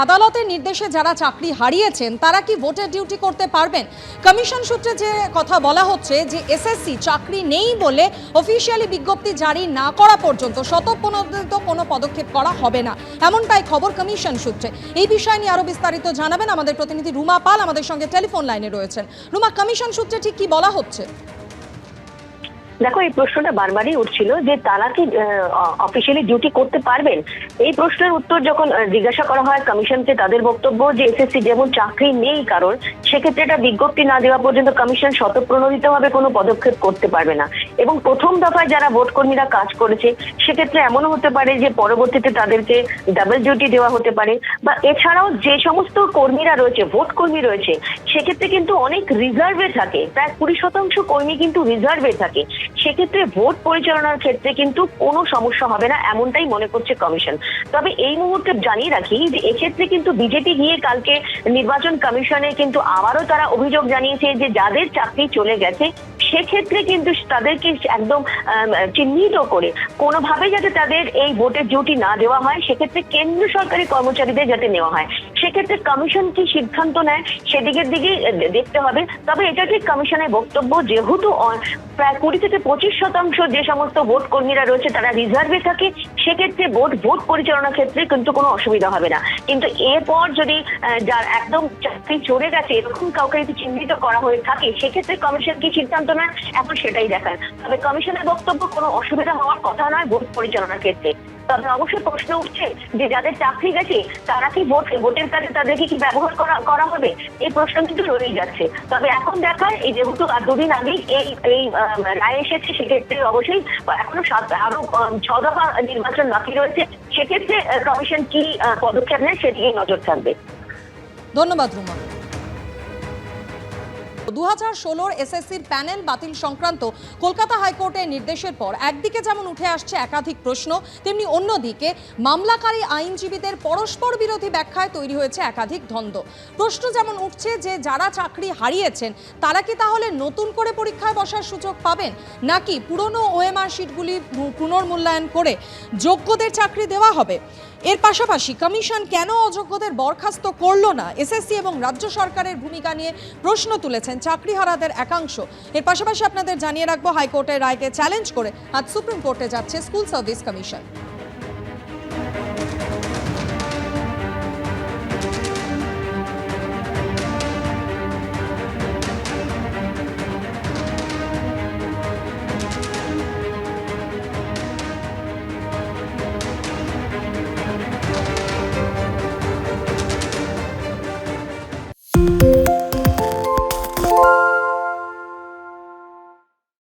আদালতের নির্দেশে যারা চাকরি হারিয়েছেন তারা কি ভোটের ডিউটি করতে পারবেন? কমিশন সূত্রে যে কথা বলা হচ্ছে যে এসএসসি চাকরি নেই বলে অফিসিয়ালি বিজ্ঞপ্তি জারি না করা পর্যন্ত স্বতঃপ্রণোদিত কোনো পদক্ষেপ করা হবে না, এমনটাই খবর কমিশন সূত্রে। এই বিষয় নিয়ে আরো বিস্তারিত জানাবেন আমাদের প্রতিনিধি রুমা পাল, আমাদের সঙ্গে টেলিফোন লাইনে রয়েছেন। রুমা, কমিশন সূত্রে ঠিক কি বলা হচ্ছে? দেখো, এই প্রশ্নটা বারবারই উঠছিল যে তারা কি অফিসিয়ালি ডিউটি করতে পারবেন। এই প্রশ্নের উত্তর যখন জিজ্ঞাসা করা হয় কমিশনকে, তাদের বক্তব্য যে এসএসসি যেমন চাকরি নেই কারণ, সেক্ষেত্রে এটা বিজ্ঞপ্তি না দেওয়া পর্যন্ত কমিশন স্বতঃপ্রণোদিতভাবে কোনো পদক্ষেপ করতে পারবে না। এবং প্রথম দফায় যারা ভোট কর্মীরা কাজ করেছে সেক্ষেত্রে এমনও হতে পারে যে পরবর্তীতে তাদেরকে ডাবল ডিউটি দেওয়া হতে পারে, বা এছাড়াও যে সমস্ত কর্মীরা রয়েছে, ভোট কর্মী রয়েছে, সেক্ষেত্রে কিন্তু অনেক রিজার্ভে থাকে, প্রায় 20% কর্মী কিন্তু রিজার্ভে থাকে। সেক্ষেত্রে ভোট পরিচালনার ক্ষেত্রে কিন্তু কোনো সমস্যা হবে না, এমনটাই মনে করছে কমিশন। তবে এই মুহূর্তে জানিয়ে রাখি যে এক্ষেত্রে কিন্তু বিজেপি গিয়ে কালকে নির্বাচন কমিশনে কিন্তু আবারও তারা অভিযোগ জানিয়েছে যে যাদের চাকরি চলে গেছে সেক্ষেত্রে কিন্তু তাদেরকে একদম চিহ্নিত করে কোনোভাবে যাতে তাদের এই ভোটের ডিউটি না দেওয়া হয়, সেক্ষেত্রে কেন্দ্র সরকারি কর্মচারীদের যাতে নেওয়া হয়। সেক্ষেত্রে কমিশন কি সিদ্ধান্ত নেয় সেদিকের দিকে দেখতে হবে। তবে এটা ঠিক কমিশনের বক্তব্য, যেহেতু প্রায় 20 থেকে 25% যে সমস্ত ভোট কর্মীরা রয়েছে তারা রিজার্ভে থাকে, সেক্ষেত্রে ভোট পরিচালনার ক্ষেত্রে কিন্তু কোনো অসুবিধা হবে না। কিন্তু এরপর যদি যার একদম চাকরি চলে গেছে এরকম কাউকে যদি চিহ্নিত করা হয়ে থাকে, সেক্ষেত্রে কমিশন কি সিদ্ধান্ত নেয় এখন সেটাই দেখার। তবে কমিশনের বক্তব্য কোনো অসুবিধা হওয়ার কথা নয় ভোট পরিচালনার ক্ষেত্রে। তবে অবশ্যই প্রশ্ন উঠছে যে যাদের চাকরি গেছে তারা কি ভোটের কাজে তাদেরকে কি ব্যবহার করা হবে, এই প্রশ্ন কিন্তু রয়েই যাচ্ছে। তবে এখন দেখার, এই যেহেতু 2 দিন আগেই এই রায় এসেছে, সেক্ষেত্রে অবশ্যই এখনো আরো 6 দফা নির্বাচন বাকি রয়েছে, সেক্ষেত্রে কমিশন কি পদক্ষেপ নেয় সেদিকে নজর থাকবে। ধন্যবাদ রুমা। 2016 এসএসসির প্যানেল বাতিল সংক্রান্ত কলকাতা হাইকোর্টের নির্দেশের পর একদিকে যেমন উঠে আসছে একাধিক প্রশ্ন, তেমনি অন্যদিকে মামলাকারী আইনজীবীদের পরস্পর বিরোধী ব্যাখ্যায় তৈরি হয়েছে একাধিক দ্বন্দ্ব। প্রশ্ন যেমন উঠছে যে যারা চাকরি হারিয়েছেন তারা কি তাহলে নতুন করে পরীক্ষায় বসার সুযোগ পাবেন, নাকি পুরনো ওএমআর শিটগুলি পুনর্মূল্যায়ন করে যোগ্যদের চাকরি দেওয়া হবে? এর পাশাপাশি কমিশন কেন অযোগ্যদের বরখাস্ত করল না, এসএসসি এবং রাজ্য সরকারের ভূমিকা নিয়ে প্রশ্ন তুলেছেন চাকরিহারাদের একাংশ। এর পাশাপাশি আপনাদের জানিয়ে রাখবো, হাইকোর্টের রায়কে চ্যালেঞ্জ করে আজ সুপ্রিম কোর্টে যাচ্ছে স্কুল সার্ভিস কমিশন।